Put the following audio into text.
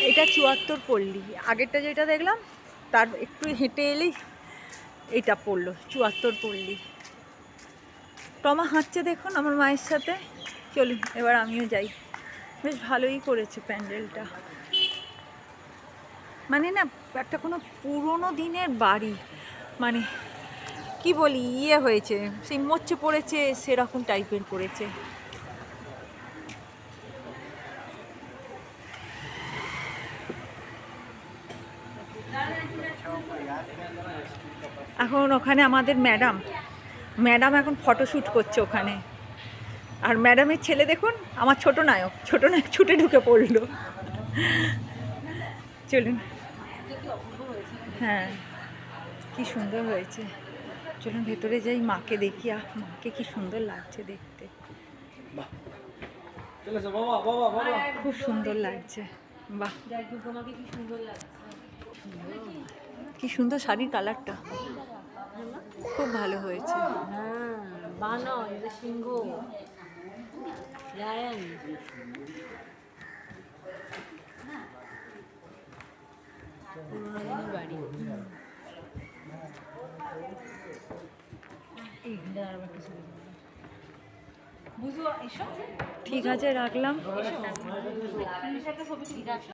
এটা ৭৪ পল্লী। আগেরটা যেটা দেখলাম তার একটু হেঁটে এলেই এটা পড়লো ৭৪ পল্লী। টমা হাঁটছে দেখুন আমার মায়ের সাথে। চলুন এবার আমিও যাই। বেশ ভালোই করেছে প্যান্ডেলটা, মানে না একটা কোনো পুরোনো দিনের বাড়ি, মানে কি বলি ইয়ে হয়েছে, সেই মরচে পড়েছে সেরকম টাইপের করেছে। এখন ওখানে আমাদের ম্যাডাম এখন ফটোশ্যুট করছে ওখানে। আর ম্যাডামের ছেলে দেখুন, আমার ছোট নায়ক ছুটে ঢুকে পড়লো। চলুন, হ্যাঁ কি সুন্দর হয়েছে। চলুন ভেতরে যাই, মাকে দেখি। মাকে কি সুন্দর লাগছে দেখতে, খুব সুন্দর লাগছে। বাহ, কি সুন্দর শাড়ির কালারটা, খুব ভালো হয়েছে। হ্যাঁ, বানর, এটা সিংহ, লায়ন। পুরোনো দিনের বাড়ি। ঠিক আছে, রাখলাম।